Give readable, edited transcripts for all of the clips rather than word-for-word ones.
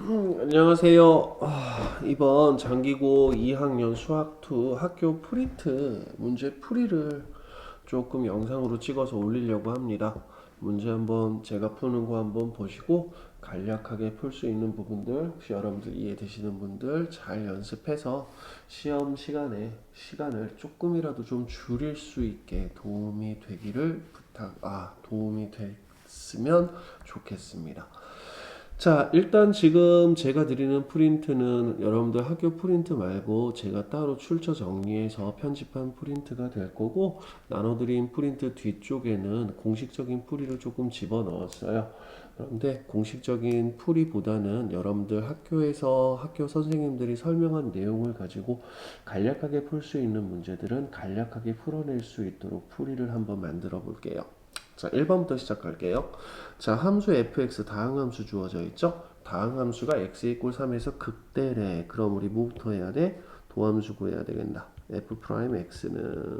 안녕하세요. 이번 장기고 2학년 수학2 학교 프린트 문제 풀이를 조금 영상으로 찍어서 올리려고 합니다. 문제 한번 제가 푸는 거 한번 보시고 간략하게 풀 수 있는 부분들, 혹시 여러분들 이해되시는 분들 잘 연습해서 시험 시간에 시간을 조금이라도 좀 줄일 수 있게 도움이 됐으면 좋겠습니다. 자, 일단 지금 제가 드리는 프린트는 여러분들 학교 프린트 말고 제가 따로 출처 정리해서 편집한 프린트가 될 거고, 나눠드린 프린트 뒤쪽에는 공식적인 풀이를 조금 집어넣었어요. 그런데 공식적인 풀이보다는 여러분들 학교에서 학교 선생님들이 설명한 내용을 가지고 간략하게 풀 수 있는 문제들은 간략하게 풀어낼 수 있도록 풀이를 한번 만들어 볼게요. 자, 1번부터 시작할게요. 자, 함수 fx 다항함수 주어져 있죠? 다항함수가 x 이꼴 3에서 극대래. 그럼 우리 뭐부터 해야 돼? 도함수 구해야 되겠다. f 프라임 x는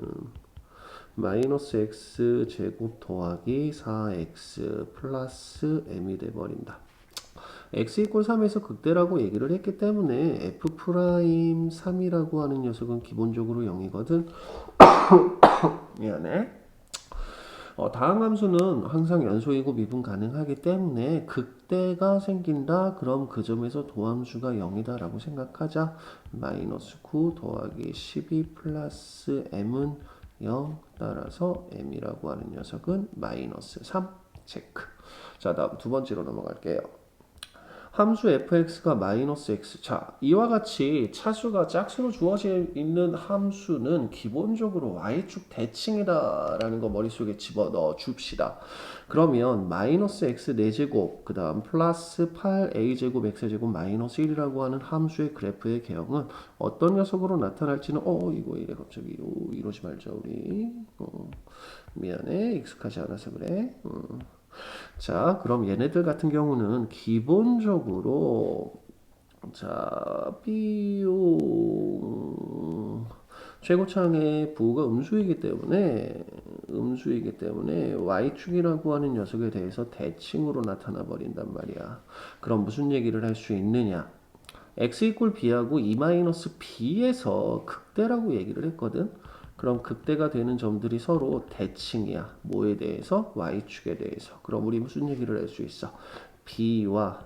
마이너스 x 제곱 더하기 4x 플러스 m이 돼버린다. x 이꼴 3에서 극대라고 얘기를 했기 때문에 f 프라임 3이라고 하는 녀석은 기본적으로 0이거든. 미안해. 다항함수는 항상 연소이고 미분 가능하기 때문에 극대가 생긴다. 그럼 그 점에서 도함수가 0이다 라고 생각하자. 마이너스 9 더하기 12 플러스 m은 0. 따라서 m이라고 하는 녀석은 마이너스 3 체크. 자, 다음 두 번째로 넘어갈게요. 함수 fx가 마이너스 x. 자, 이와 같이 차수가 짝수로 주어져 있는 함수는 기본적으로 y축 대칭이다라는 거 머릿속에 집어넣어 줍시다. 그러면 마이너스 x 4제곱 그 다음 플러스 8a제곱 x제곱 마이너스 1이라고 하는 함수의 그래프의 개형은 어떤 녀석으로 나타날지는 이거 이래 갑자기 이러지 말자 우리. 미안해, 익숙하지 않아서 그래. 자, 그럼 얘네들 같은 경우는 기본적으로 자, 비용 최고창의 부호가 음수이기 때문에 y축이라고 하는 녀석에 대해서 대칭으로 나타나 버린단 말이야. 그럼 무슨 얘기를 할 수 있느냐? x 이꼴 b하고 2-b에서 극대라고 얘기를 했거든. 그럼 극대가 되는 점들이 서로 대칭이야. 뭐에 대해서? y축에 대해서. 그럼 우리 무슨 얘기를 할 수 있어? b와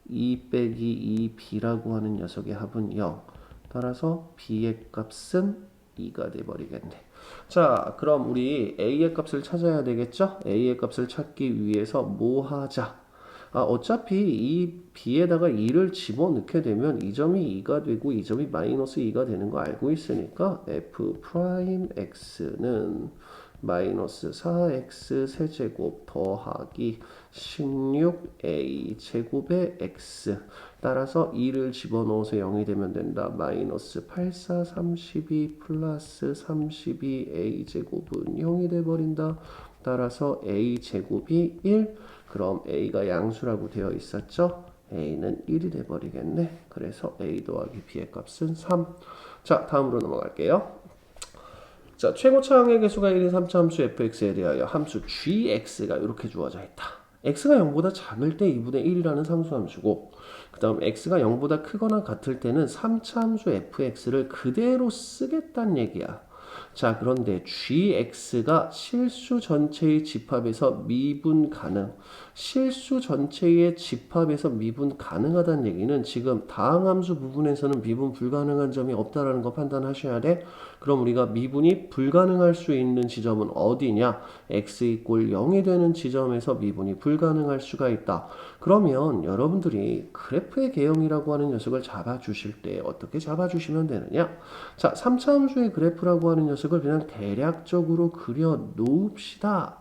2 빼기 2b라고 하는 녀석의 합은 0. 따라서 b의 값은 2가 돼버리겠네. 자, 그럼 우리 a의 값을 찾아야 되겠죠? a의 값을 찾기 위해서 뭐 하자? 어차피 이 b에다가 2를 집어넣게 되면 이 점이 2가 되고 이 점이 마이너스 2가 되는 거 알고 있으니까 f 프라임 x는 마이너스 4x 세제곱 더하기 16a 제곱의 x. 따라서 2를 집어넣어서 0이 되면 된다. 마이너스 84 32 플러스 32a 제곱은 0이 돼버린다. 따라서 a 제곱이 1. 그럼 a가 양수라고 되어 있었죠? a는 1이 돼버리겠네. 그래서 a 더하기 b의 값은 3. 자, 다음으로 넘어갈게요. 자, 최고차항의 개수가 1인 3차 함수 fx에 대하여 함수 gx가 이렇게 주어져 있다. x가 0보다 작을 때 2분의 1이라는 상수함수고, 그 다음 x가 0보다 크거나 같을 때는 3차 함수 fx를 그대로 쓰겠다는 얘기야. 자, 그런데 gx가 실수 전체의 집합에서 미분 가능. 실수 전체의 집합에서 미분 가능하다는 얘기는 지금 다항함수 부분에서는 미분 불가능한 점이 없다라는 거 판단하셔야 돼. 그럼 우리가 미분이 불가능할 수 있는 지점은 어디냐? x 이꼴 0이 되는 지점에서 미분이 불가능할 수가 있다. 그러면 여러분들이 그래프의 개형이라고 하는 녀석을 잡아주실 때 어떻게 잡아주시면 되느냐? 자, 3차 함수의 그래프라고 하는 녀석을 그냥 대략적으로 그려 놓읍시다.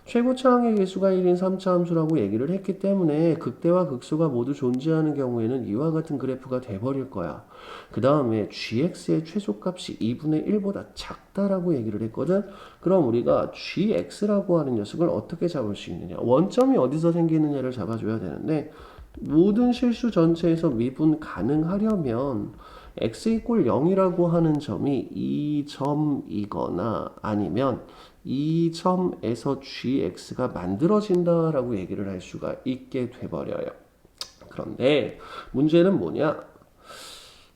최고차항의 개수가 1인 3차 함수라고 얘기를 했기 때문에 극대와 극소가 모두 존재하는 경우에는 이와 같은 그래프가 돼버릴 거야. 그 다음에 gx의 최소값이 2분의 1보다 작다라고 얘기를 했거든. 그럼 우리가 gx라고 하는 녀석을 어떻게 잡을 수 있느냐? 원점이 어디서 생기느냐를 잡아줘야 되는데, 모든 실수 전체에서 미분 가능하려면 x 이꼴 0이라고 하는 점이 이 점이거나 아니면 이 점에서 gx가 만들어진다라고 얘기를 할 수가 있게 돼버려요. 그런데 문제는 뭐냐?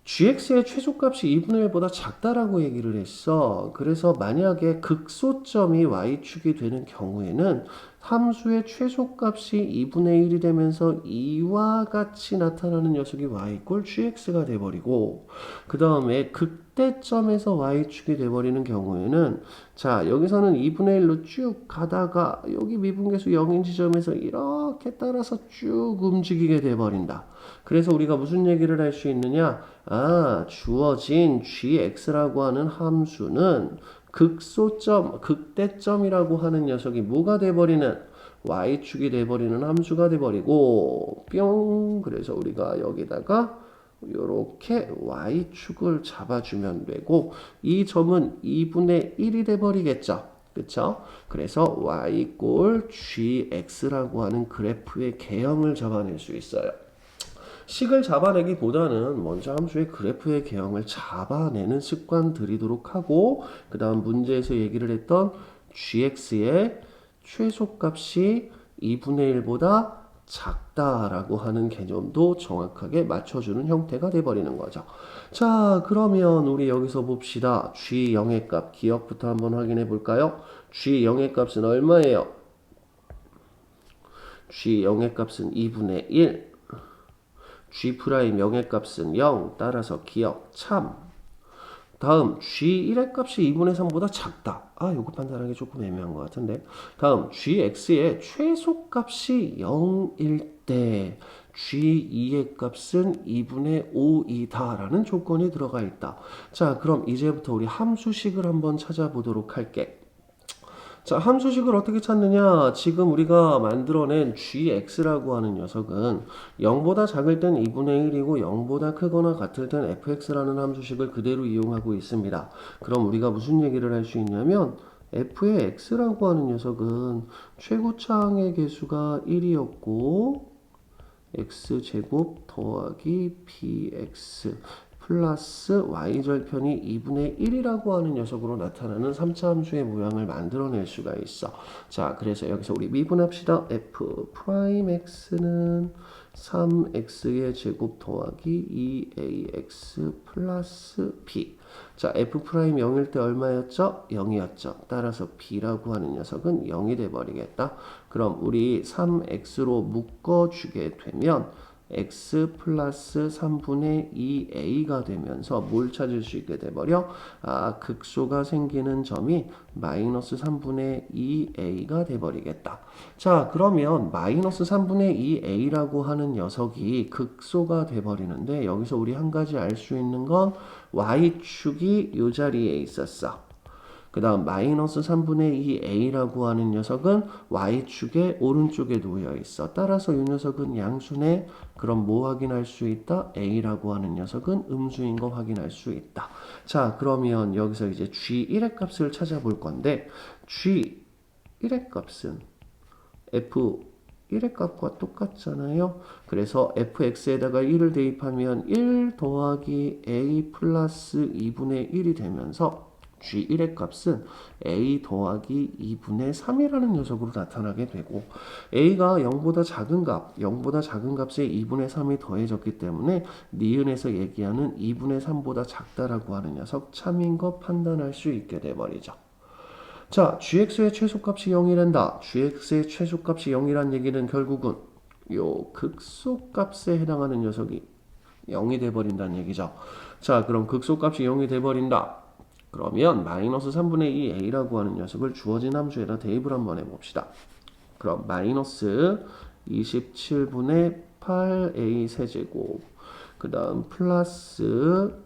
gx의 최소값이 2분의 1보다 작다라고 얘기를 했어. 그래서 만약에 극소점이 y축이 되는 경우에는 함수의 최소값이 2분의 1이 되면서 이와 같이 나타나는 녀석이 y 이꼴 gx가 돼버리고, 그 다음에 극대점에서 y축이 돼버리는 경우에는, 자, 여기서는 2분의 1로 쭉 가다가 여기 미분계수 0인 지점에서 이렇게 따라서 쭉 움직이게 돼버린다. 그래서 우리가 무슨 얘기를 할 수 있느냐? 아, 주어진 gx라고 하는 함수는 극소점, 극대점이라고 하는 녀석이 뭐가 돼버리는? y축이 돼버리는 함수가 돼버리고, 뿅! 그래서 우리가 여기다가 이렇게 y축을 잡아주면 되고, 이 점은 2분의 1이 돼버리겠죠. 그쵸? 그래서 y 꼴 gx라고 하는 그래프의 개형을 잡아낼 수 있어요. 식을 잡아내기보다는 먼저 함수의 그래프의 개형을 잡아내는 습관 들이도록 하고, 그 다음 문제에서 얘기를 했던 gx의 최소값이 2분의 1보다 작다라고 하는 개념도 정확하게 맞춰주는 형태가 돼버리는 거죠. 자, 그러면 우리 여기서 봅시다. g0의 값 기억부터 한번 확인해 볼까요? g0의 값은 얼마예요? g0의 값은 2분의 1. G'0의 값은 0, 따라서 기억 참. 다음 G1의 값이 2분의 3보다 작다. 아, 요거 판단하기 조금 애매한 것 같은데. 다음 Gx의 최소값이 0일 때 G2의 값은 2분의 5이다 라는 조건이 들어가 있다. 자, 그럼 이제부터 우리 함수식을 한번 찾아보도록 할게. 자, 함수식을 어떻게 찾느냐? 지금 우리가 만들어낸 gx라고 하는 녀석은 0보다 작을 땐 2분의 1이고 0보다 크거나 같을 땐 fx라는 함수식을 그대로 이용하고 있습니다. 그럼 우리가 무슨 얘기를 할 수 있냐면 f의 x라고 하는 녀석은 최고차항의 개수가 1이었고 x제곱 더하기 bx 플러스 y절편이 2분의 1이라고 하는 녀석으로 나타나는 3차 함수의 모양을 만들어낼 수가 있어. 자, 그래서 여기서 우리 미분합시다. f 프라임 x는 3x의 제곱 더하기 2ax 플러스 b. 자, f 프라임 0일 때 얼마였죠? 0이었죠. 따라서 b라고 하는 녀석은 0이 돼버리겠다. 그럼 우리 3x로 묶어주게 되면 x 플러스 3분의 2a가 되면서 뭘 찾을 수 있게 돼버려? 아, 극소가 생기는 점이 마이너스 3분의 2a가 돼버리겠다. 자, 그러면 마이너스 3분의 2a라고 하는 녀석이 극소가 돼버리는데 여기서 우리 한 가지 알 수 있는 건 y축이 이 자리에 있었어. 그 다음 마이너스 3분의 2a라고 하는 녀석은 y축의 오른쪽에 놓여 있어. 따라서 이 녀석은 양수네. 그럼 뭐 확인할 수 있다? a라고 하는 녀석은 음수인 거 확인할 수 있다. 자, 그러면 여기서 이제 g1의 값을 찾아볼 건데 g1의 값은 f1의 값과 똑같잖아요. 그래서 fx에다가 1을 대입하면 1 더하기 a 플러스 2분의 1이 되면서 G1의 값은 A 더하기 2분의 3이라는 녀석으로 나타나게 되고 A가 0보다 작은 값, 0보다 작은 값에 2분의 3이 더해졌기 때문에 니은에서 얘기하는 2분의 3보다 작다라고 하는 녀석 참인 거 판단할 수 있게 돼버리죠. 자, gx의 최소값이 0이란다. gx의 최소값이 0이란 얘기는 결국은 요 극소값에 해당하는 녀석이 0이 돼버린다는 얘기죠. 자, 그럼 극소값이 0이 돼버린다. 그러면 마이너스 3분의 2a라고 하는 녀석을 주어진 함수에다 대입을 한번 해봅시다. 그럼 마이너스 27분의 8a 세제곱 그 다음 플러스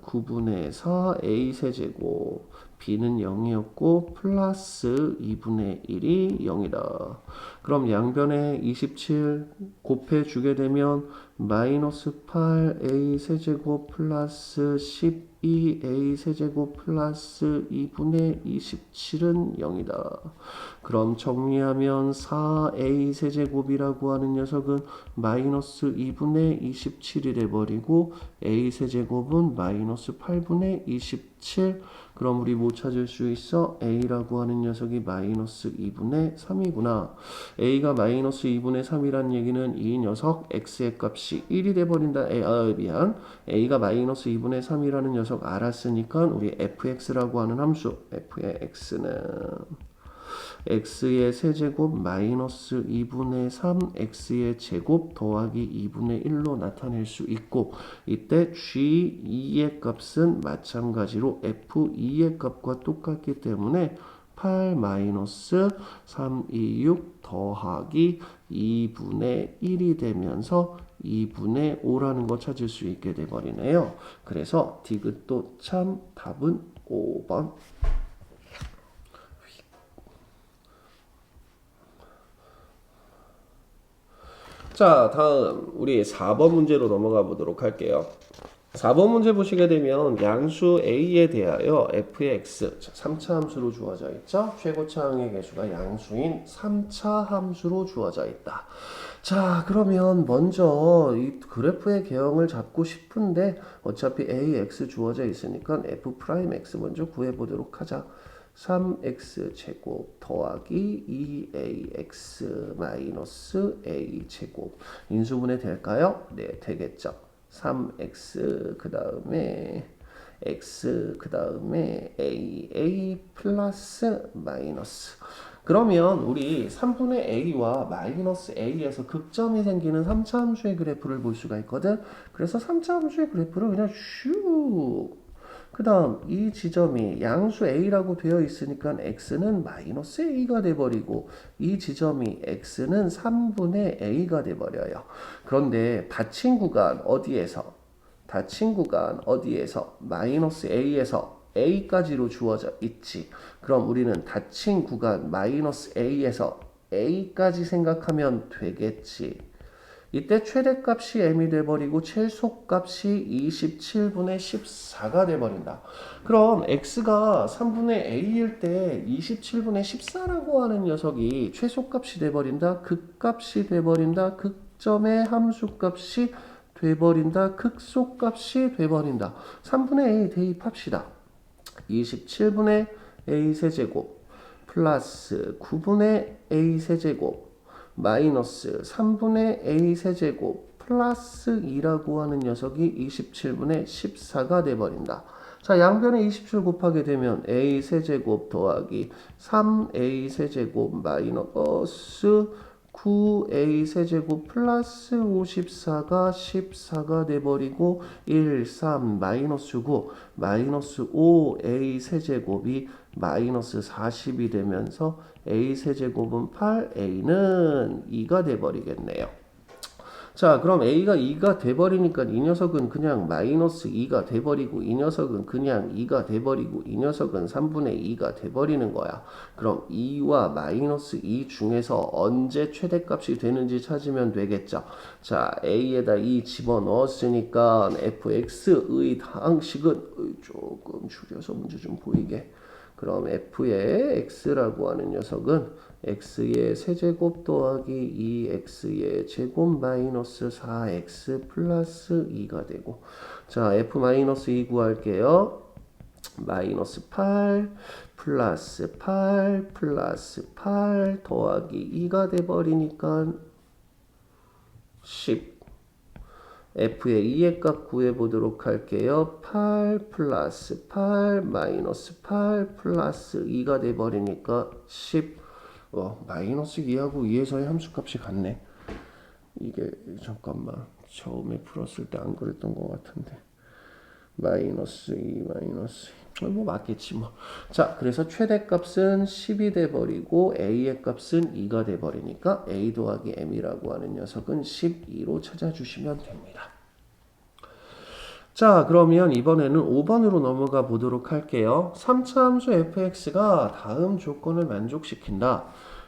9분의 4a 세제곱 b는 0이었고 플러스 2분의 1이 0이다. 그럼 양변에 27 곱해주게 되면 마이너스 8a 세제곱 플러스 12 2a 세제곱 플러스 2분의 27은 0이다. 그럼 정리하면 4a 세제곱이라고 하는 녀석은 마이너스 2분의 27이 돼버리고 a 세제곱은 마이너스 8분의 27. 그럼 우리 뭐 찾을 수 있어? a라고 하는 녀석이 마이너스 2분의 3이구나. a가 마이너스 2분의 3이란 얘기는 이 녀석 x의 값이 1이 돼버린다. 미안. a가 마이너스 2분의 3이라는 녀석 알았으니까 우리 fx라고 하는 함수 f의 x는 x의 세제곱 마이너스 2분의 3 x의 제곱 더하기 2분의 1로 나타낼 수 있고 이때 g2의 값은 마찬가지로 f2의 값과 똑같기 때문에 8 마이너스 326 더하기 2분의 1이 되면서 2분의 5라는 거 찾을 수 있게 돼버리네요. 그래서 디귿도 참 답은 5번. 자, 다음 우리 4번 문제로 넘어가 보도록 할게요. 4번 문제 보시게 되면 양수 a에 대하여 f의 x 3차 함수로 주어져 있죠. 최고차항의 개수가 양수인 3차 함수로 주어져 있다. 자, 그러면 먼저 이 그래프의 개형을 잡고 싶은데 어차피 ax 주어져 있으니까 f'x 먼저 구해보도록 하자. 3x 제곱 더하기 2ax 마이너스 a 제곱 인수분해 될까요? 네, 되겠죠. 3x 그 다음에 x 그 다음에 a 플러스 마이너스. 그러면 우리 3분의 a와 마이너스 a에서 극점이 생기는 3차 함수의 그래프를 볼 수가 있거든. 그래서 3차 함수의 그래프를 그냥 슉. 그 다음 이 지점이 양수 a라고 되어 있으니까 x는 마이너스 a가 돼버리고 이 지점이 x는 3분의 a가 돼버려요. 그런데 닫힌 구간 어디에서? 닫힌 구간 어디에서? 마이너스 a에서 a까지로 주어져 있지. 그럼 우리는 닫힌 구간 마이너스 a에서 a까지 생각하면 되겠지. 이때 최대값이 m이 돼버리고 최소값이 27분의 14가 돼버린다. 그럼 x가 3분의 a일 때 27분의 14라고 하는 녀석이 최소값이 돼버린다. 극값이 돼버린다. 극점의 함수값이 돼버린다. 극소값이 돼버린다. 3분의 a 대입합시다. 27분의 a 세제곱 플러스 9분의 a 세제곱 마이너스 3분의 a 세제곱 플러스 2라고 하는 녀석이 27분의 14가 돼버린다. 자, 양변에 27 곱하게 되면 a 세제곱 더하기 3a 세제곱 마이너스 9a 세제곱 플러스 54가 14가 돼버리고 1, 3 마이너스 9 마이너스 5a 세제곱이 마이너스 40이 되면서 a 세제곱은 8, a는 2가 돼버리겠네요. 자, 그럼 a가 2가 돼버리니까 이 녀석은 그냥 마이너스 2가 돼버리고 이 녀석은 그냥 2가 돼버리고 이 녀석은 3분의 2가 돼버리는 거야. 그럼 2와 마이너스 2 중에서 언제 최대값이 되는지 찾으면 되겠죠. 자, a에다 2 집어넣었으니까 fx의 항식은 조금 줄여서 문제 좀 보이게. 그럼 f의 x라고 하는 녀석은 x의 세제곱 더하기 2x의 제곱 마이너스 4x 플러스 2가 되고 자 f-2 구할게요. 마이너스 8 플러스 8 플러스 8 더하기 2가 돼버리니까 10 f의 2의 값 구해보도록 할게요. 8 플러스 8 마이너스 8 플러스 2가 돼버리니까 10 마이너스 2하고 2에서의 함수값이 같네. 이게 잠깐만 처음에 풀었을 때 안 그랬던 것 같은데 마이너스 2 마이너스 2 뭐 맞겠지 뭐. 자, 그래서 최대값은 10이 돼버리고 a의 값은 2가 돼버리니까 a 더하기 m이라고 하는 녀석은 12로 찾아주시면 됩니다. 자, 그러면 이번에는 5번으로 넘어가 보도록 할게요. 3차 함수 fx가 다음 조건을 만족시킨다.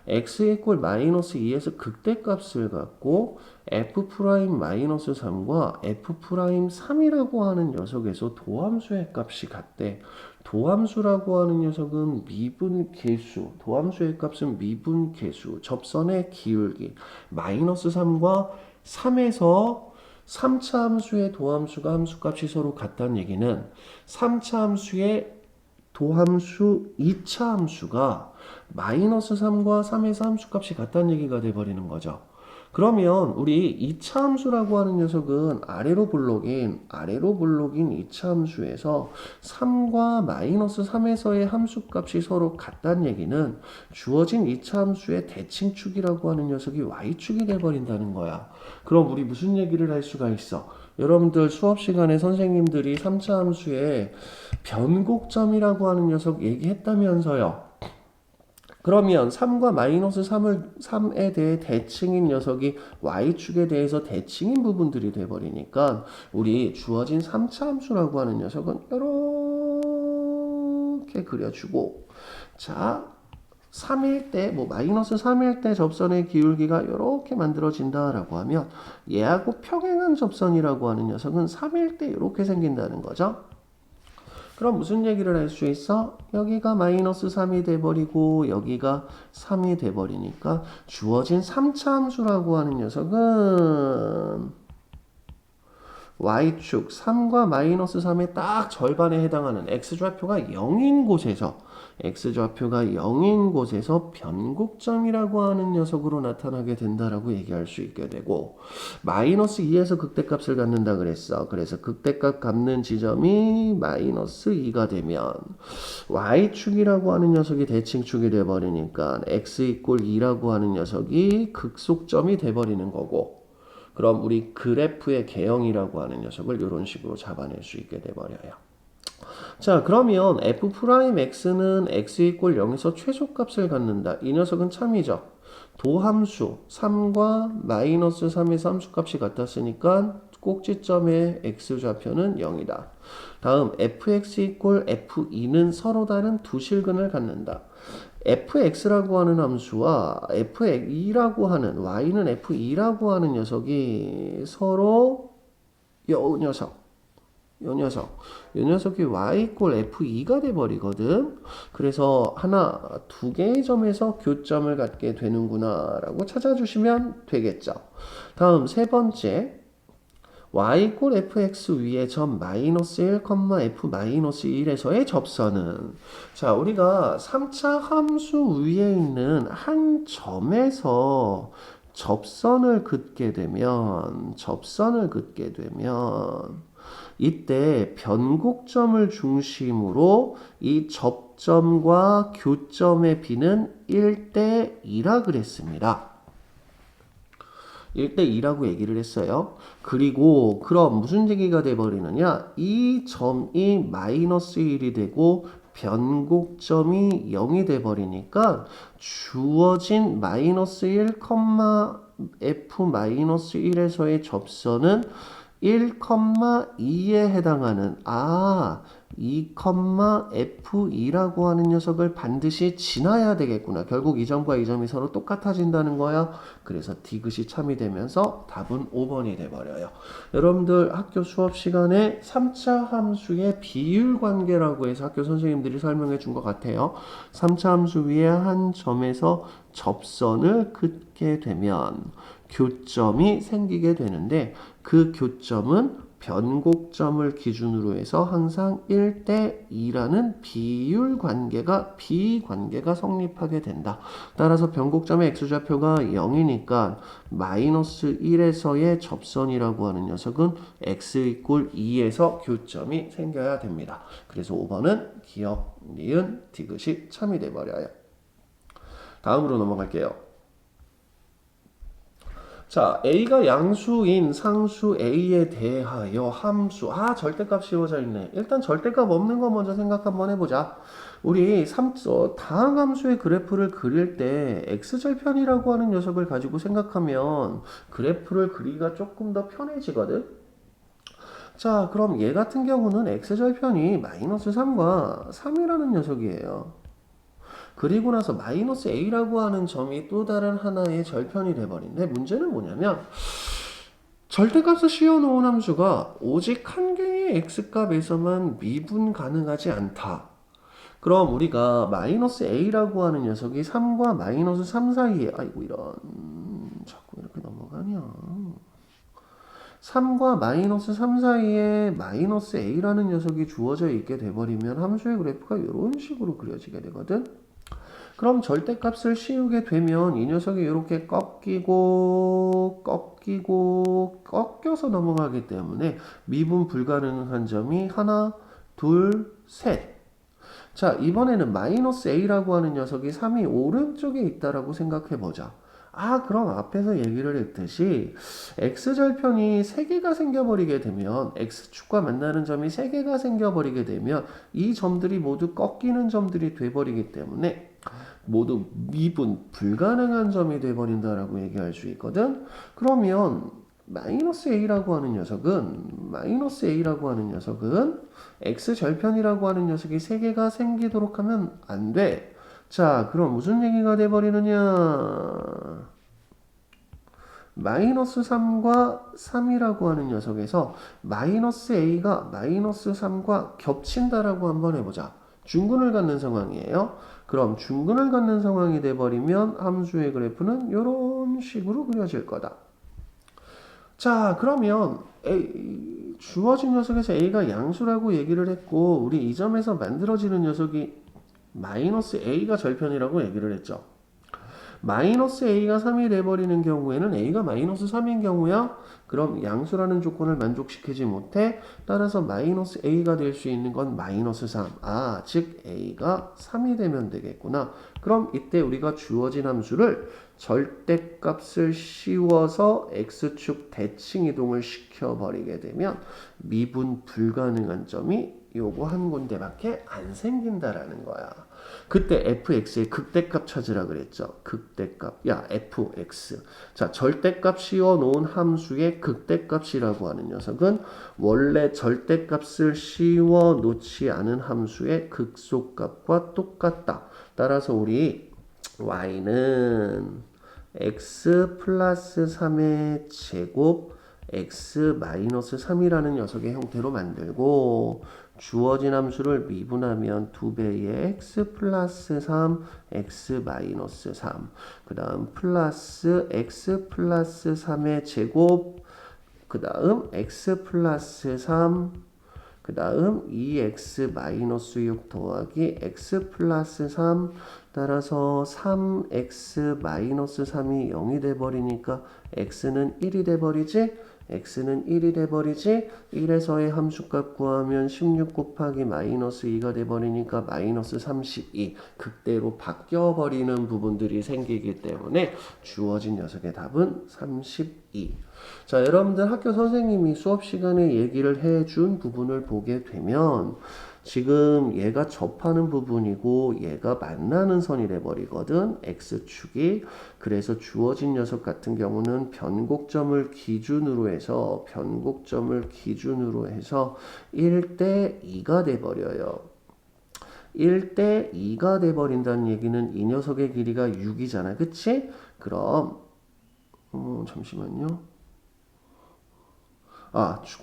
x 이꼴 마이너스 2에서 극대값을 갖고 f 프라임 마이너스 3과 f 프라임 3이라고 하는 녀석에서 도함수의 값이 같대. 도함수라고 하는 녀석은 미분계수, 도함수의 값은 미분계수, 접선의 기울기, 마이너스 3과 3에서 3차 함수의 도함수가 함수값이 서로 같다는 얘기는 3차 함수의 도함수 2차 함수가 마이너스 3과 3에서 함수값이 같다는 얘기가 돼버리는 거죠. 그러면 우리 2차 함수라고 하는 녀석은 아래로 블록인 2차 함수에서 3과 마이너스 3에서의 함수값이 서로 같다는 얘기는 주어진 2차 함수의 대칭축이라고 하는 녀석이 y축이 돼버린다는 거야. 그럼 우리 무슨 얘기를 할 수가 있어? 여러분들 수업 시간에 선생님들이 3차 함수의 변곡점이라고 하는 녀석 얘기했다면서요. 그러면 3과 마이너스 3에 대해 대칭인 녀석이 y축에 대해서 대칭인 부분들이 돼버리니까 우리 주어진 3차 함수라고 하는 녀석은 이렇게 그려주고, 자 3일 때, 마이너스 3일 때 접선의 기울기가 이렇게 만들어진다라고 하면 얘하고 평행한 접선이라고 하는 녀석은 3일 때 이렇게 생긴다는 거죠. 그럼 무슨 얘기를 할 수 있어? 여기가 마이너스 3이 돼버리고 여기가 3이 돼버리니까 주어진 3차 함수라고 하는 녀석은 y축 3과 마이너스 3의 딱 절반에 해당하는 x좌표가 0인 곳에서 변곡점이라고 하는 녀석으로 나타나게 된다라고 얘기할 수 있게 되고, 마이너스 2에서 극대값을 갖는다 그랬어. 그래서 극대값 갖는 지점이 마이너스 2가 되면 y축이라고 하는 녀석이 대칭축이 돼버리니까 x 이꼴 2라고 하는 녀석이 극속점이 돼버리는 거고, 그럼 우리 그래프의 개형이라고 하는 녀석을 이런 식으로 잡아낼 수 있게 돼버려요. 자, 그러면 f'x는 x 이꼴 0에서 최소값을 갖는다. 이 녀석은 참이죠. 도함수 3과 마이너스 3에서 함수값이 같았으니까 꼭지점의 x좌표는 0이다. 다음 fx 이꼴 f2는 서로 다른 두 실근을 갖는다. fx라고 하는 함수와 f2라고 하는 y는 f2라고 하는 녀석이 서로 요 녀석이 y 이꼴 f2가 돼버리거든. 그래서 두 개의 점에서 교점을 갖게 되는구나 라고 찾아주시면 되겠죠. 다음 세 번째, y 이꼴 fx 위에 점 마이너스 1, f 마이너스 1에서의 접선은, 자 우리가 3차 함수 위에 있는 한 점에서 접선을 긋게 되면 이때 변곡점을 중심으로 이 접점과 교점의 비는 1대 2라 그랬습니다. 1대 2라고 얘기를 했어요. 그리고 그럼 무슨 얘기가 돼버리느냐? 이 점이 마이너스 1이 되고 변곡점이 0이 돼버리니까 주어진 마이너스 1, f 마이너스 1에서의 접선은 1,2에 해당하는 2,f2라고 하는 녀석을 반드시 지나야 되겠구나. 결국 이 점과 이 점이 서로 똑같아진다는 거야. 그래서 디귿이 참이 되면서 답은 5번이 돼버려요. 여러분들 학교 수업 시간에 3차 함수의 비율 관계라고 해서 학교 선생님들이 설명해 준 것 같아요. 3차 함수 위에 한 점에서 접선을 긋게 되면 교점이 생기게 되는데, 그 교점은 변곡점을 기준으로 해서 항상 1대 2라는 비관계가 성립하게 된다. 따라서 변곡점의 x좌표가 0이니까 마이너스 1에서의 접선이라고 하는 녀석은 x 이꼴 2에서 교점이 생겨야 됩니다. 그래서 5번은 기역, 니은, 디귿이 참이 돼버려요. 다음으로 넘어갈게요. 자, a가 양수인 상수 a에 대하여 함수, 절대값 씌워져 있네. 일단 절대값 없는 거 먼저 생각 한번 해보자. 우리 다항함수의 그래프를 그릴 때 x절편이라고 하는 녀석을 가지고 생각하면 그래프를 그리기가 조금 더 편해지거든. 자, 그럼 얘 같은 경우는 x절편이 마이너스 3과 3이라는 녀석이에요. 그리고 나서 마이너스 a라고 하는 점이 또 다른 하나의 절편이 돼버린데 문제는 뭐냐면 절대값을 씌워놓은 함수가 오직 한 개의 x값에서만 미분 가능하지 않다. 그럼 우리가 마이너스 a라고 하는 녀석이 3과 마이너스 3 사이에 아이고 이런 자꾸 이렇게 넘어가냐 3과 마이너스 3 사이에 마이너스 a라는 녀석이 주어져 있게 돼버리면 함수의 그래프가 이런 식으로 그려지게 되거든. 그럼 절대값을 씌우게 되면 이 녀석이 이렇게 꺾이고 꺾여서 넘어가기 때문에 미분 불가능한 점이 하나, 둘, 셋. 자, 이번에는 마이너스 a라고 하는 녀석이 3이 오른쪽에 있다라고 생각해 보자. 아, 그럼 앞에서 얘기를 했듯이 x절편이 3개가 생겨버리게 되면 x축과 만나는 점이 3개가 생겨버리게 되면 이 점들이 모두 꺾이는 점들이 돼버리기 때문에 모두 미분 불가능한 점이 돼버린다라고 얘기할 수 있거든. 그러면 마이너스 a라고 하는 녀석은 x절편이라고 하는 녀석이 3개가 생기도록 하면 안 돼. 자, 그럼 무슨 얘기가 돼버리느냐? 마이너스 3과 3이라고 하는 녀석에서 마이너스 a가 마이너스 3과 겹친다라고 한번 해보자. 중근을 갖는 상황이에요. 그럼 중근을 갖는 상황이 돼버리면 함수의 그래프는 이런 식으로 그려질 거다. 자, 그러면 주어진 녀석에서 a가 양수라고 얘기를 했고 우리 이 점에서 만들어지는 녀석이 마이너스 a가 절편이라고 얘기를 했죠. 마이너스 a가 3이 돼버리는 경우에는 a가 마이너스 3인 경우야. 그럼 양수라는 조건을 만족시키지 못해. 따라서 마이너스 a가 될 수 있는 건 마이너스 3. 아, 즉 a가 3이 되면 되겠구나. 그럼 이때 우리가 주어진 함수를 절대값을 씌워서 x축 대칭 이동을 시켜버리게 되면 미분 불가능한 점이 요거 한 군데밖에 안 생긴다라는 거야. 그때 fx의 극대값 찾으라 그랬죠. 극대값. 야, fx. 자, 절대값 씌워 놓은 함수의 극대값이라고 하는 녀석은 원래 절대값을 씌워 놓지 않은 함수의 극소값과 똑같다. 따라서 우리 y는 x 플러스 3의 제곱 x 마이너스 3이라는 녀석의 형태로 만들고 주어진 함수를 미분하면 2배의 x 플러스 3 x 마이너스 3 그 다음 플러스 x 플러스 3의 제곱 그 다음 x 플러스 3 그 다음 2x 마이너스 6 더하기 x 플러스 3 따라서 3x 마이너스 3이 0이 돼버리니까 x는 1이 돼버리지? x는 1이 돼버리지? 1에서의 함수값 구하면 16 곱하기 마이너스 2가 돼버리니까 마이너스 32 극대로 바뀌어버리는 부분들이 생기기 때문에 주어진 녀석의 답은 32. 자, 여러분들 학교 선생님이 수업 시간에 얘기를 해준 부분을 보게 되면 지금 얘가 접하는 부분이고 얘가 만나는 선이 돼버리거든. x축이. 그래서 주어진 녀석 같은 경우는 변곡점을 기준으로 해서 1대 2가 돼버려요. 1대 2가 돼버린다는 얘기는 이 녀석의 길이가 6이잖아. 그치? 그럼 잠시만요.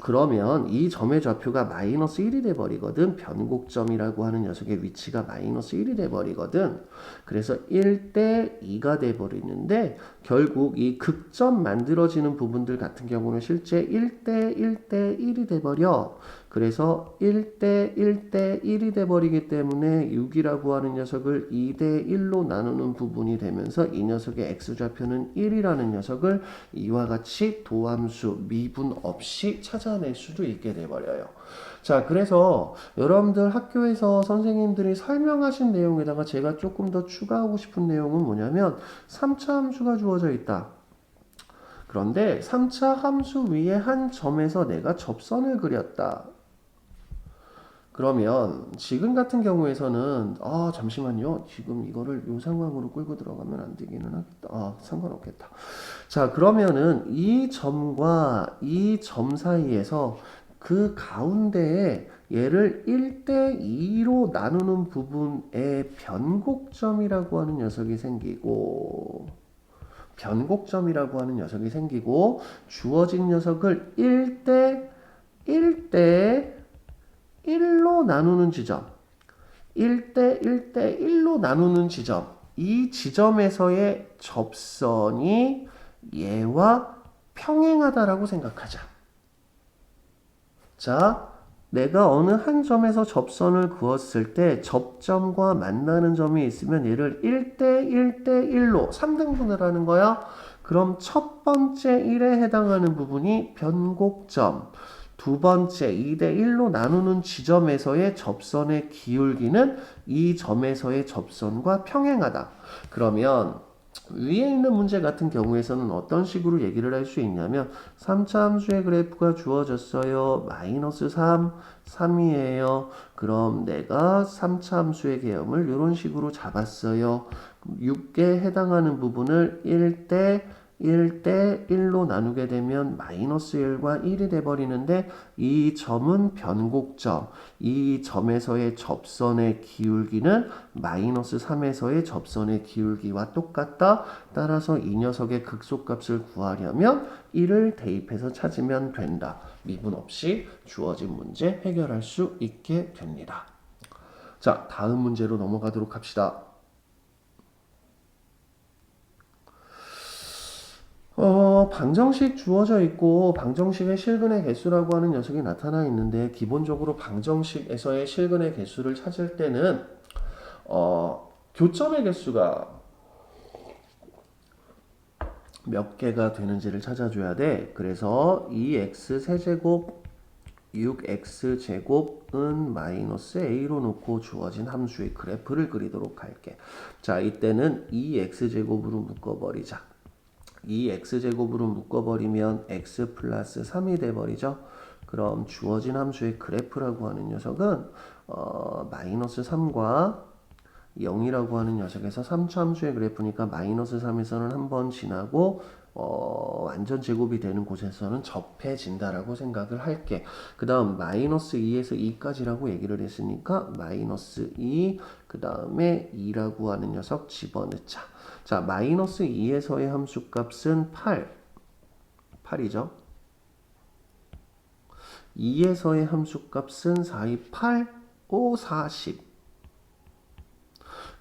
그러면 이 점의 좌표가 마이너스 1이 돼버리거든. 변곡점이라고 하는 녀석의 위치가 마이너스 1이 돼버리거든. 그래서 1대 2가 돼버리는데 결국 이 극점 만들어지는 부분들 같은 경우는 실제 1대 1대 1이 돼버려. 그래서 1대 1대 1이 돼버리기 때문에 6이라고 하는 녀석을 2대 1로 나누는 부분이 되면서 이 녀석의 x좌표는 1이라는 녀석을 이와 같이 도함수 미분 없이 찾아낼 수도 있게 돼버려요. 자, 그래서 여러분들 학교에서 선생님들이 설명하신 내용에다가 제가 조금 더 추가하고 싶은 내용은 뭐냐면 3차 함수가 주어져 있다. 그런데 3차 함수 위에 한 점에서 내가 접선을 그렸다. 그러면 지금 같은 경우에서는 잠시만요. 지금 이거를 이 상황으로 끌고 들어가면 안 되기는 하겠다. 상관없겠다. 자, 그러면은 이 점과 이 점 사이에서 그 가운데에 얘를 1대2로 나누는 부분에 변곡점이라고 하는 녀석이 생기고 주어진 녀석을 1대1로 나누는 지점 1대1대1로 나누는 지점 이 지점에서의 접선이 얘와 평행하다라고 생각하자. 자, 내가 어느 한 점에서 접선을 그었을 때 접점과 만나는 점이 있으면 얘를 1대1대1로 3등분을 하는 거야. 그럼 첫 번째 1에 해당하는 부분이 변곡점, 두 번째 2대1로 나누는 지점에서의 접선의 기울기는 이 점에서의 접선과 평행하다. 그러면 위에 있는 문제 같은 경우에서는 어떤 식으로 얘기를 할 수 있냐면 3차 함수의 그래프가 주어졌어요. 마이너스 3, 3이에요. 그럼 내가 3차 함수의 개념을 이런 식으로 잡았어요. 6개에 해당하는 부분을 1대1로 나누게 되면 마이너스 1과 1이 돼버리는데 이 점은 변곡점, 이 점에서의 접선의 기울기는 마이너스 3에서의 접선의 기울기와 똑같다. 따라서 이 녀석의 극소값을 구하려면 1을 대입해서 찾으면 된다. 미분 없이 주어진 문제 해결할 수 있게 됩니다. 자, 다음 문제로 넘어가도록 합시다. 방정식 주어져 있고 방정식의 실근의 개수라고 하는 녀석이 나타나 있는데 기본적으로 방정식에서의 실근의 개수를 찾을 때는 교점의 개수가 몇 개가 되는지를 찾아줘야 돼. 그래서 2x 세제곱 6x제곱은 마이너스 a로 놓고 주어진 함수의 그래프를 그리도록 할게. 자, 이때는 2x제곱으로 묶어버리자. 2x제곱으로 묶어버리면 x 플러스 3이 돼버리죠. 그럼 주어진 함수의 그래프라고 하는 녀석은 마이너스 3과 0이라고 하는 녀석에서 3차 함수의 그래프니까 마이너스 3에서는 한 번 지나고 완전 제곱이 되는 곳에서는 접해진다라고 생각을 할게. 그 다음 마이너스 2에서 2까지라고 얘기를 했으니까 마이너스 2, 그 다음에 2라고 하는 녀석 집어넣자. 자, 마이너스 2에서의 함수값은 8이죠. 2에서의 함수값은 4, 2, 8, 5, 40.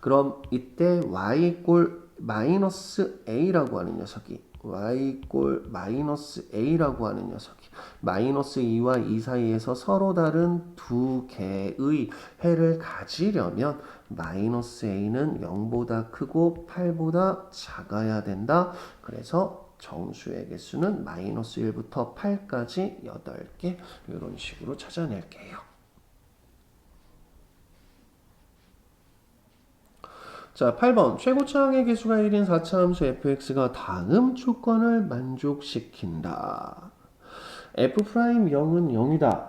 그럼 이때 y 이꼴 마이너스 a라고 하는 녀석이 마이너스 2와 2 사이에서 서로 다른 두 개의 해를 가지려면 마이너스 a는 0보다 크고 8보다 작아야 된다. 그래서 정수의 개수는 마이너스 1부터 8까지 8개 이런 식으로 찾아낼게요. 자, 8번 최고차항의 개수가 1인 4차 함수 fx가 다음 조건을 만족시킨다. f'0은 0이다.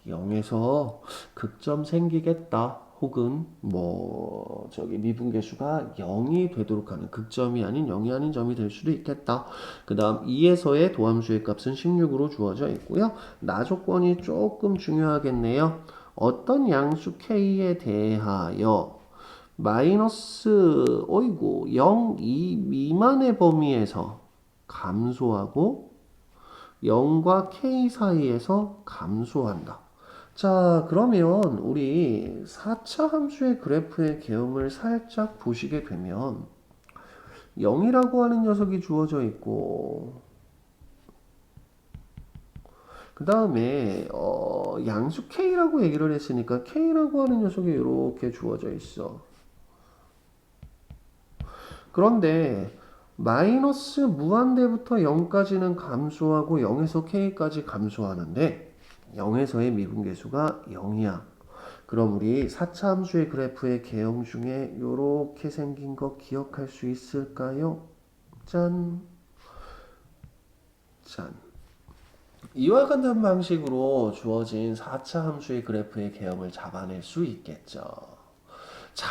0에서 극점 생기겠다. 혹은 미분계수가 0이 되도록 하는 극점이 아닌 0이 아닌 점이 될 수도 있겠다. 그 다음 2에서의 도함수의 값은 16으로 주어져 있고요. 나 조건이 조금 중요하겠네요. 어떤 양수 k에 대하여 마이너스 0, 2 미만의 범위에서 감소하고 0과 k 사이에서 감소한다. 자, 그러면 우리 4차 함수의 그래프의 개형을 살짝 보시게 되면 0이라고 하는 녀석이 주어져 있고 그 다음에 양수 k라고 얘기를 했으니까 k라고 하는 녀석이 이렇게 주어져 있어. 그런데 마이너스 무한대부터 0까지는 감소하고 0에서 k까지 감소하는데 0에서의 미분계수가 0이야. 그럼 우리 4차 함수의 그래프의 개형 중에 이렇게 생긴 거 기억할 수 있을까요? 짠. 짠. 이와 같은 방식으로 주어진 4차 함수의 그래프의 개형을 잡아낼 수 있겠죠. 자,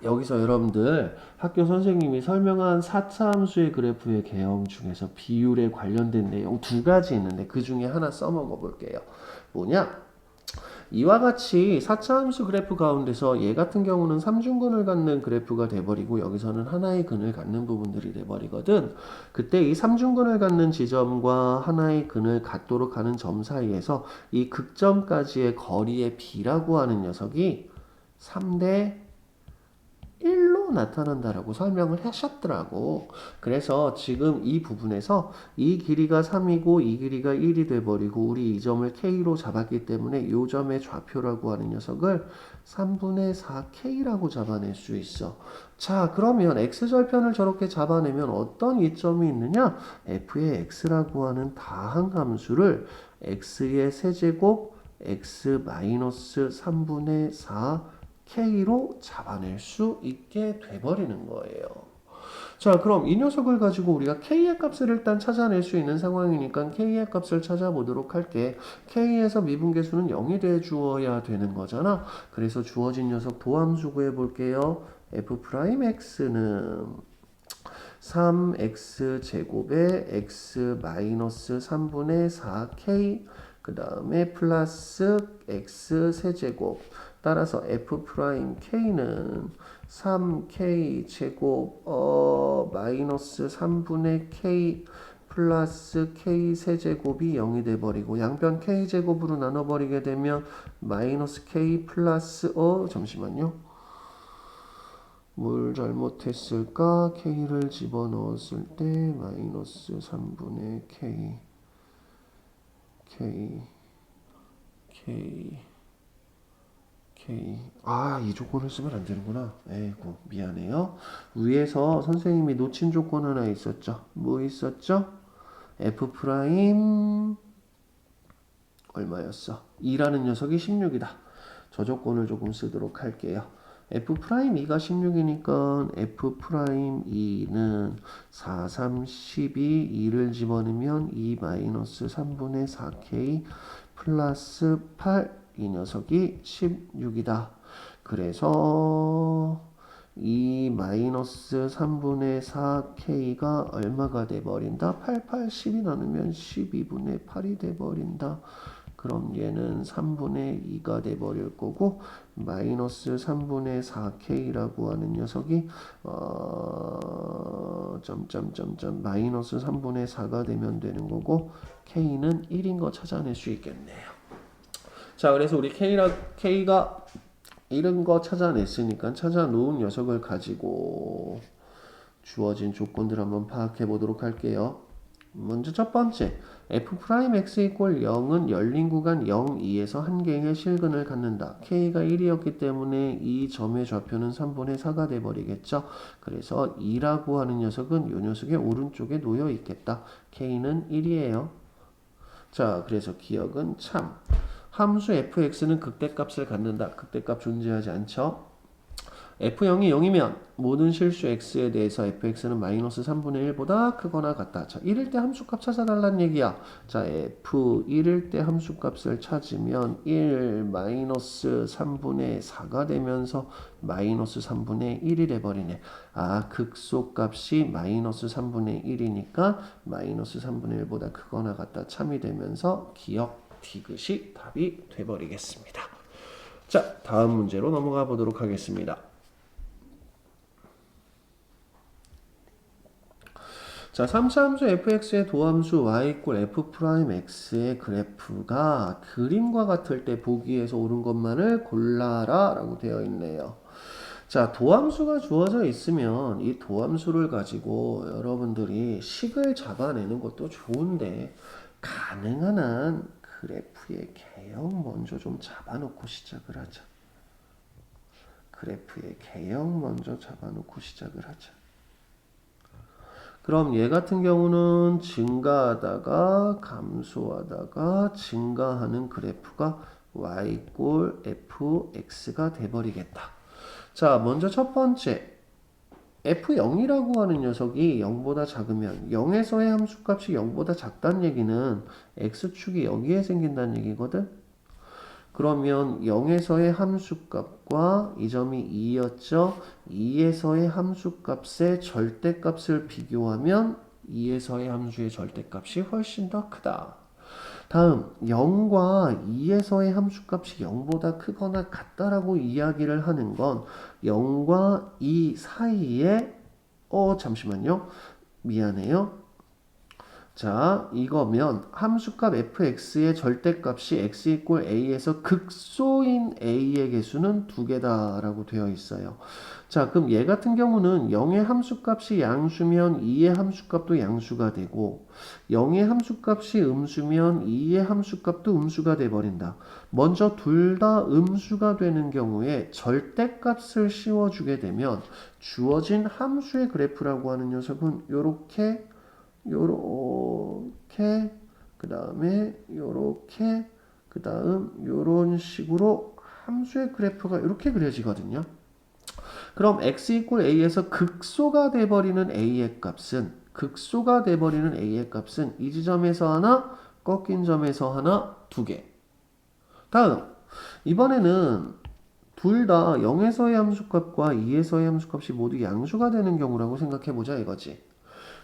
여기서 여러분들 학교 선생님이 설명한 4차 함수의 그래프의 개형 중에서 비율에 관련된 내용 두 가지 있는데 그 중에 하나 써먹어 볼게요. 뭐냐? 이와 같이 4차 함수 그래프 가운데서 얘 같은 경우는 삼중근을 갖는 그래프가 돼버리고 여기서는 하나의 근을 갖는 부분들이 돼버리거든. 그때 이 삼중근을 갖는 지점과 하나의 근을 갖도록 하는 점 사이에서 이 극점까지의 거리의 비라고 하는 녀석이 3대 1로 나타난다라고 설명을 하셨더라고. 그래서 지금 이 부분에서 이 길이가 3이고 이 길이가 1이 돼버리고 우리 이 점을 K로 잡았기 때문에 이 점의 좌표라고 하는 녀석을 3분의 4K라고 잡아낼 수 있어. 자, 그러면 X절편을 저렇게 잡아내면 어떤 이점이 있느냐? F의 X라고 하는 다항함수를 X의 세제곱 X-3분의 4 K로 잡아낼 수 있게 돼버리는 거예요. 자, 그럼 이 녀석을 가지고 우리가 K의 값을 일단 찾아낼 수 있는 상황이니까 K의 값을 찾아보도록 할게. K에서 미분계수는 0이 돼 주어야 되는 거잖아. 그래서 주어진 녀석 도함수 구해 볼게요. F'X는 3x 제곱에 x-3분의 4k 그 다음에 플러스 x 세제곱 따라서 f'k는 3k 제곱 마이너스 3분의 k 플러스 k 세제곱이 0이 돼버리고 양변 k 제곱으로 나눠버리게 되면 마이너스 k 플러스 잠시만요. 뭘 잘못했을까? k를 집어넣었을 때 마이너스 3분의 k 이 조건을 쓰면 안 되는구나. 에이구, 미안해요. 위에서 선생님이 놓친 조건 하나 있었죠. 뭐 있었죠? f 프라임 얼마였어? 2라는 녀석이 16이다. 저 조건을 조금 쓰도록 할게요. F'2가 16이니까 F'2는 4, 3, 12, 2를 집어넣으면 2 마이너스 3분의 4K 플러스 8 이 녀석이 16이다. 그래서 2 마이너스 3분의 4K가 얼마가 돼버린다? 8, 8, 12 나누면 12분의 8이 돼버린다. 그럼 얘는 3분의 2가 돼버릴 거고 마이너스 3분의 4K라고 하는 녀석이 마이너스 3분의 4가 되면 되는 거고 K는 1인 거 찾아낼 수 있겠네요. 자, 그래서 우리 K가 1인 거 찾아냈으니까 찾아놓은 녀석을 가지고 주어진 조건들 한번 파악해 보도록 할게요. 먼저 첫 번째, f'x 이퀄 0은 열린 구간 0, 2에서 한 개의 실근을 갖는다. k가 1이었기 때문에 이 점의 좌표는 3분의 4가 돼버리겠죠. 그래서 2라고 하는 녀석은 이 녀석의 오른쪽에 놓여 있겠다. k는 1이에요. 자, 그래서 기억은 참. 함수 fx는 극대값을 갖는다. 극대값 존재하지 않죠. f0이 0이면 모든 실수 x에 대해서 fx는 마이너스 3분의 1보다 크거나 같다. 자, 1일 때 함수값 찾아달라는 얘기야. 자, f1일 때 함수값을 찾으면 1 마이너스 3분의 4가 되면서 마이너스 3분의 1이 돼버리네. 아, 극소값이 마이너스 3분의 1이니까 마이너스 3분의 1보다 크거나 같다. 참이 되면서 기억 디귿이 답이 돼버리겠습니다. 자, 다음 문제로 넘어가 보도록 하겠습니다. 자, 3차 함수 fx의 도함수 y = f'x의 그래프가 그림과 같을 때 보기에서 옳은 것만을 골라라 라고 되어 있네요. 자, 도함수가 주어져 있으면 이 도함수를 가지고 여러분들이 식을 잡아내는 것도 좋은데 가능한 한 그래프의 개형 먼저 좀 잡아놓고 시작을 하자. 그래프의 개형 먼저 잡아놓고 시작을 하자. 그럼 얘 같은 경우는 증가하다가 감소하다가 증가하는 그래프가 y = fx가 돼버리겠다. 자, 먼저 첫 번째 f0이라고 하는 녀석이 0보다 작으면 0에서의 함수값이 0보다 작다는 얘기는 x축이 여기에 생긴다는 얘기거든. 그러면 0에서의 함수값과 이 점이 2였죠. 2에서의 함수값의 절대값을 비교하면 2에서의 함수의 절대값이 훨씬 더 크다. 다음 0과 2에서의 함수값이 0보다 크거나 같다라고 이야기를 하는 건 0과 2 사이에 잠시만요. 미안해요. 자, 이거면 함수값 fx의 절대값이 x 이꼴 a에서 극소인 a의 개수는 2개다라고 되어 있어요. 자, 그럼 얘 같은 경우는 0의 함수값이 양수면 2의 함수값도 양수가 되고 0의 함수값이 음수면 2의 함수값도 음수가 돼버린다. 먼저 둘 다 음수가 되는 경우에 절대값을 씌워주게 되면 주어진 함수의 그래프라고 하는 녀석은 요렇게 그 다음에 요렇게 그 다음 요런 식으로 함수의 그래프가 이렇게 그려지거든요. 그럼 x 이꼴 a에서 극소가 돼버리는 a의 값은 이 지점에서 하나, 꺾인 점에서 하나, 2개. 다음 이번에는 둘 다 0에서의 함수값과 2에서의 함수값이 모두 양수가 되는 경우라고 생각해보자 이거지.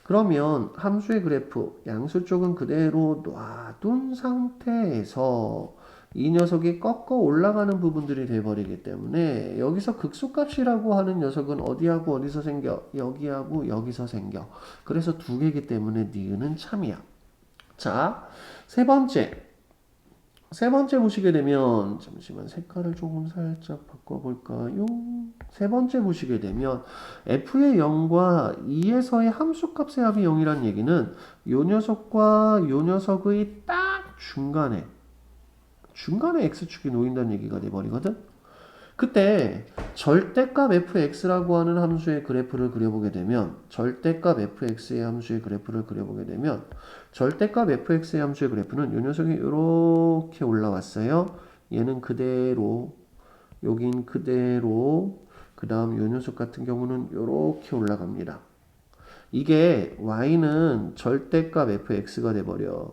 그러면 함수의 그래프 양수 쪽은 그대로 놔둔 상태에서 이 녀석이 꺾어 올라가는 부분들이 돼버리기 때문에 여기서 극소값이라고 하는 녀석은 어디하고 어디서 생겨? 여기하고 여기서 생겨. 그래서 2개이기 때문에 니은은 참이야. 자, 세 번째 보시게 되면 잠시만 색깔을 조금 살짝 바꿔볼까요? 세 번째 보시게 되면 f의 0과 2에서의 함수값의 합이 0이란 얘기는 요 녀석과 요 녀석의 딱 중간에 x축이 놓인다는 얘기가 돼버리거든. 그때 절대값 fx라고 하는 함수의 그래프를 그려보게 되면 절대값 fx의 함수의 그래프는 이 녀석이 이렇게 올라왔어요. 얘는 그대로 여긴 그대로 그 다음 이 녀석 같은 경우는 이렇게 올라갑니다. 이게 y는 절대값 fx가 돼버려.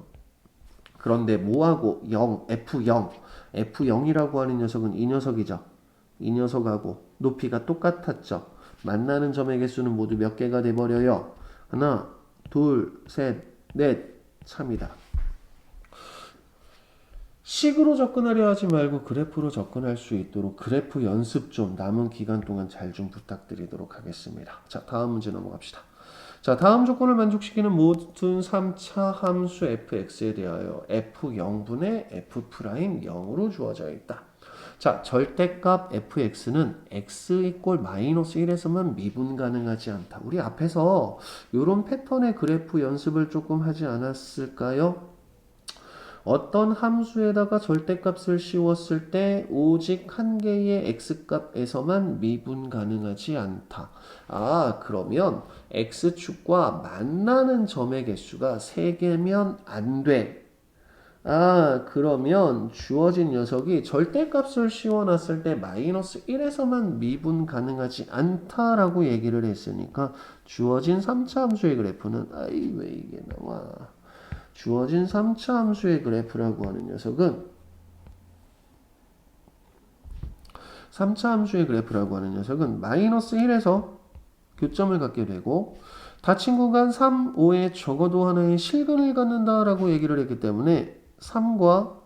그런데 뭐하고 0, f0이라고 하는 녀석은 이 녀석이죠. 이 녀석하고 높이가 똑같았죠. 만나는 점의 개수는 모두 몇 개가 돼버려요? 하나, 둘, 셋, 넷, 참이다. 식으로 접근하려 하지 말고 그래프로 접근할 수 있도록 그래프 연습 좀 남은 기간 동안 잘 좀 부탁드리도록 하겠습니다. 자, 다음 문제 넘어갑시다. 자, 다음 조건을 만족시키는 모든 3차 함수 fx에 대하여 f0분의 f'0으로 주어져 있다. 자, 절대값 fx는 x 이꼴 마이너스 1에서만 미분 가능하지 않다. 우리 앞에서 이런 패턴의 그래프 연습을 조금 하지 않았을까요? 어떤 함수에다가 절대값을 씌웠을 때 오직 한 개의 x값에서만 미분 가능하지 않다. 아, 그러면 x축과 만나는 점의 개수가 3개면 안 돼. 아, 그러면 주어진 녀석이 절대값을 씌워놨을 때 마이너스 1에서만 미분 가능하지 않다라고 얘기를 했으니까 주어진 3차 함수의 그래프는 왜 이게 나와? 주어진 3차 함수의 그래프라고 하는 녀석은 3차 함수의 그래프라고 하는 녀석은 마이너스 1에서 교점을 갖게 되고 닫힌 구간 3, 5에 적어도 하나의 실근을 갖는다라고 얘기를 했기 때문에 3과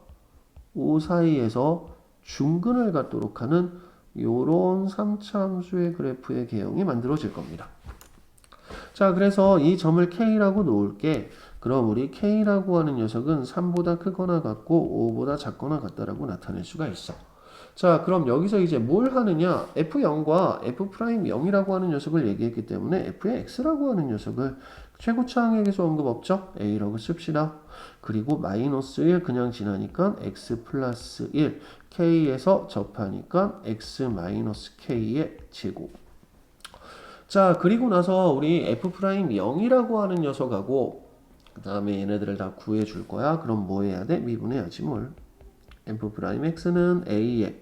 5 사이에서 중근을 갖도록 하는 요런 3차 함수의 그래프의 개형이 만들어질 겁니다. 자, 그래서 이 점을 K라고 놓을게. 그럼 우리 K라고 하는 녀석은 3보다 크거나 같고 5보다 작거나 같다라고 나타낼 수가 있어. 자, 그럼 여기서 이제 뭘 하느냐? F0과 F'0이라고 하는 녀석을 얘기했기 때문에 F의 X라고 하는 녀석을 최고차항의 개수 언급 없죠? A라고 씁시다. 그리고 마이너스 1 그냥 지나니까 X 플러스 1 K에서 접하니까 X 마이너스 K의 제곱. 자, 그리고 나서 우리 F'0이라고 하는 녀석하고 그 다음에 얘네들을 다 구해줄 거야. 그럼 뭐 해야 돼? 미분해야지 뭘. F'X는 A의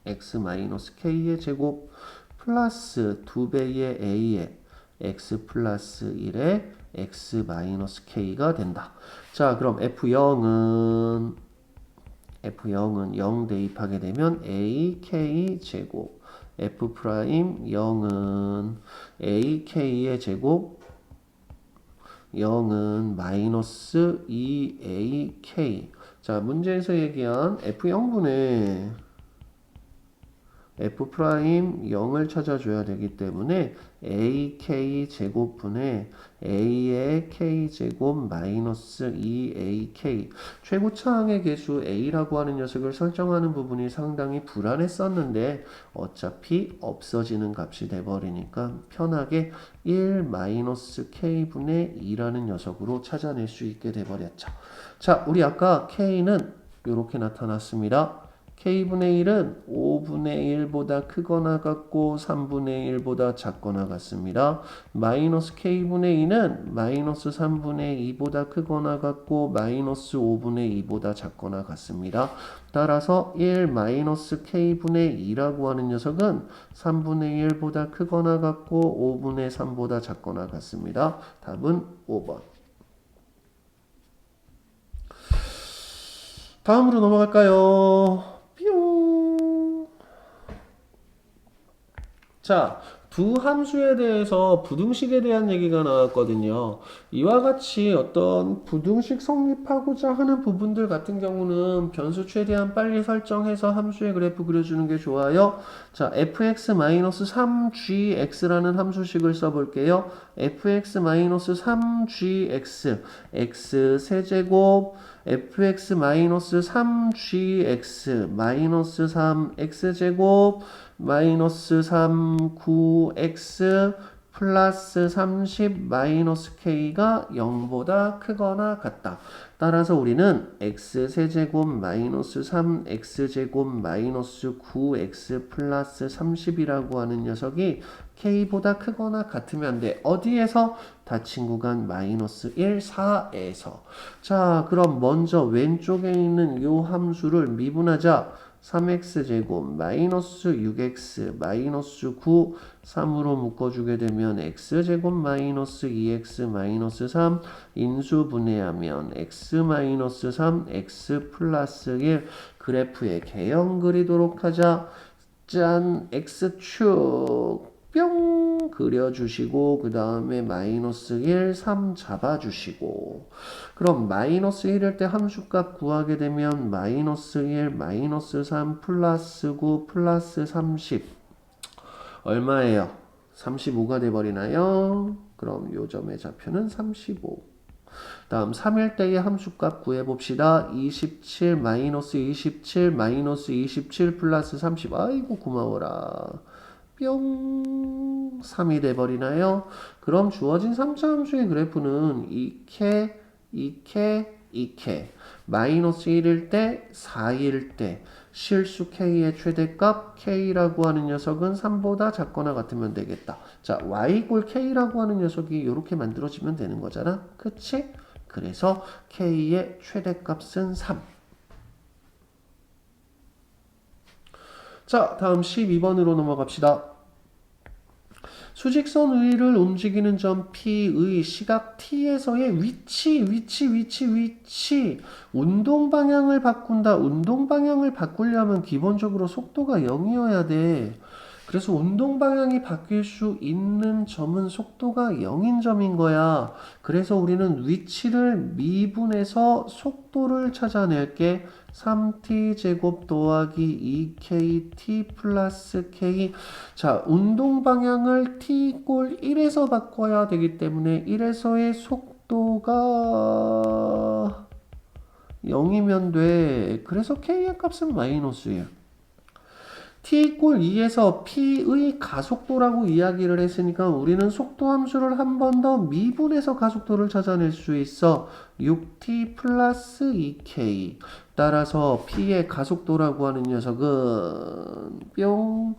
X-K의 제곱 플러스 2배의 A의 X 플러스 1의 X-K가 된다. 자, 그럼 F0은 F0은 0 대입하게 되면 AK 제곱 F 프라임 0은 AK의 제곱 0은 마이너스 2AK. 자, 문제에서 얘기한 F0분의 F 프라임 0을 찾아줘야 되기 때문에 AK 제곱분의 A의 K 제곱 마이너스 2AK. 최고차항의 개수 A라고 하는 녀석을 설정하는 부분이 상당히 불안했었는데 어차피 없어지는 값이 돼버리니까 편하게 1 마이너스 K분의 2라는 녀석으로 찾아낼 수 있게 돼버렸죠. 자, 우리 아까 K는 이렇게 나타났습니다. K분의 1은 5분의 1보다 크거나 같고 3분의 1보다 작거나 같습니다. 마이너스 K분의 2는 마이너스 3분의 2보다 크거나 같고 마이너스 5분의 2보다 작거나 같습니다. 따라서 1 마이너스 K분의 2라고 하는 녀석은 3분의 1보다 크거나 같고 5분의 3보다 작거나 같습니다. 답은 5번. 다음으로 넘어갈까요? 뿅. 자, 두 함수에 대해서 부등식에 대한 얘기가 나왔거든요. 이와 같이 어떤 부등식 성립하고자 하는 부분들 같은 경우는 변수 최대한 빨리 설정해서 함수의 그래프 그려주는 게 좋아요. 자, fx-3gx라는 함수식을 써볼게요. fx-3gx x 세제곱 fx-3gx 마이너스 3x제곱 마이너스 3 9x 플러스 30 마이너스 k가 0보다 크거나 같다. 따라서 우리는 x세제곱 마이너스 3x제곱 마이너스 9x 플러스 30이라고 하는 녀석이 k보다 크거나 같으면 돼. 어디에서? 닫힌 구간 마이너스 1, 4에서. 자, 그럼 먼저 왼쪽에 있는 이 함수를 미분하자. 3x제곱 마이너스 6x 마이너스 9 3으로 묶어주게 되면 x제곱 마이너스 2x 마이너스 3 인수분해하면 x 마이너스 3 x 플러스 1 그래프의 개형 그리도록 하자. 짠 x축 뿅 그려주시고 그 다음에 마이너스 1, 3 잡아주시고 그럼 마이너스 1일 때 함수값 구하게 되면 마이너스 1, 마이너스 3, 플러스 9, 플러스 30 얼마예요? 35가 돼버리나요? 그럼 요 점의 좌표는 35. 다음 3일 때의 함수값 구해봅시다. 27 마이너스 27 마이너스 27 플러스 30 아이고 고마워라. 뿅 3이 돼버리나요? 그럼 주어진 3차 함수의 그래프는 2K, 2K, 2K 마이너스 1일 때, 4일 때 실수 K의 최대값 K라고 하는 녀석은 3보다 작거나 같으면 되겠다. 자, Y 이꼴 K라고 하는 녀석이 이렇게 만들어지면 되는 거잖아. 그치? 그래서 K의 최대값은 3. 자, 다음 12번으로 넘어갑시다. 수직선 위를 움직이는 점 P의 시각 T에서의 위치. 운동 방향을 바꾼다. 운동 방향을 바꾸려면 기본적으로 속도가 0이어야 돼. 그래서 운동 방향이 바뀔 수 있는 점은 속도가 0인 점인 거야. 그래서 우리는 위치를 미분해서 속도를 찾아낼게. 3t 제곱 더하기 2kt 플러스 k. 자, 운동 방향을 t 이꼴 1에서 바꿔야 되기 때문에 1에서의 속도가 0이면 돼. 그래서 k의 값은 마이너스 1. t 이꼴 2에서 p의 가속도라고 이야기를 했으니까 우리는 속도 함수를 한 번 더 미분해서 가속도를 찾아낼 수 있어. 6t 플러스 2k. 따라서 p의 가속도라고 하는 녀석은 뿅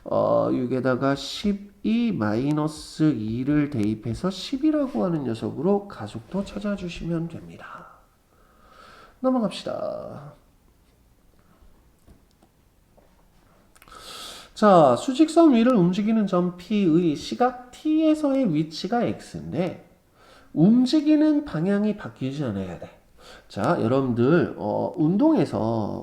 6에다가 12 마이너스 2를 대입해서 10이라고 하는 녀석으로 가속도 찾아주시면 됩니다. 넘어갑시다. 자, 수직선 위를 움직이는 점 P의 시각 T에서의 위치가 X인데 움직이는 방향이 바뀌지 않아야 돼. 자, 여러분들 운동에서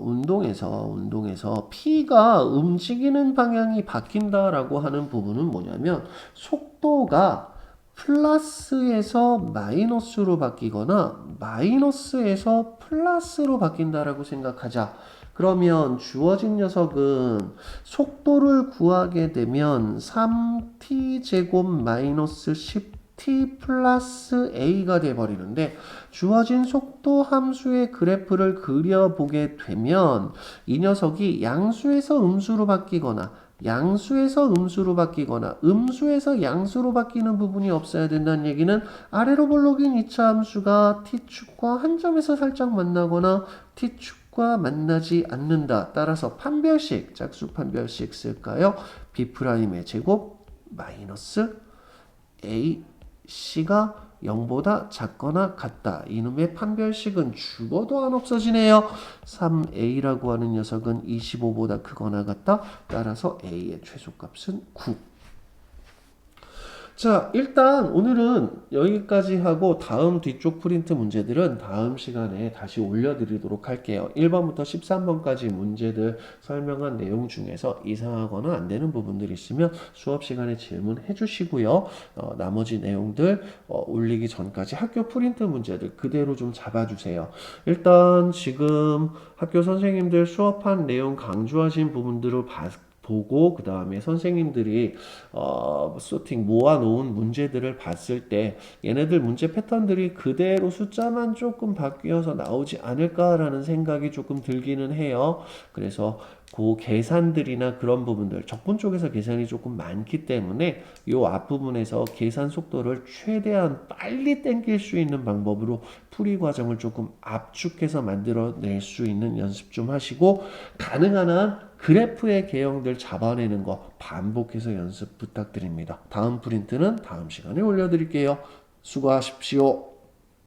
P가 움직이는 방향이 바뀐다라고 하는 부분은 뭐냐면 속도가 플러스에서 마이너스로 바뀌거나 마이너스에서 플러스로 바뀐다라고 생각하자. 그러면 주어진 녀석은 속도를 구하게 되면 3t 제곱 마이너스 10t 플러스 a가 돼버리는데 주어진 속도 함수의 그래프를 그려보게 되면 이 녀석이 양수에서 음수로 바뀌거나 양수에서 음수로 바뀌거나 음수에서 양수로 바뀌는 부분이 없어야 된다는 얘기는 아래로 볼록인 2차 함수가 t축과 한 점에서 살짝 만나거나 t축과 만나지 않는다. 따라서 판별식, 짝수 판별식 쓸까요? b'의 제곱 마이너스 ac가 0보다 작거나 같다. 이놈의 판별식은 죽어도 안 없어지네요. 3a라고 하는 녀석은 25보다 크거나 같다. 따라서 a의 최소값은 9. 자, 일단 오늘은 여기까지 하고 다음 뒤쪽 프린트 문제들은 다음 시간에 다시 올려드리도록 할게요. 1번부터 13번까지 문제들 설명한 내용 중에서 이상하거나 안 되는 부분들이 있으면 수업 시간에 질문해 주시고요. 나머지 내용들 올리기 전까지 학교 프린트 문제들 그대로 좀 잡아주세요. 일단 지금 학교 선생님들 수업한 내용 강조하신 부분들을 보고 그 다음에 선생님들이 소팅 모아놓은 문제들을 봤을 때 얘네들 문제 패턴들이 그대로 숫자만 조금 바뀌어서 나오지 않을까라는 생각이 조금 들기는 해요. 그래서 그 계산들이나 그런 부분들 적분 쪽에서 계산이 조금 많기 때문에 이 앞부분에서 계산 속도를 최대한 빨리 땡길 수 있는 방법으로 풀이 과정을 조금 압축해서 만들어낼 수 있는 연습 좀 하시고 가능한 한 그래프의 개형들 잡아내는 거 반복해서 연습 부탁드립니다. 다음 프린트는 다음 시간에 올려드릴게요. 수고하십시오.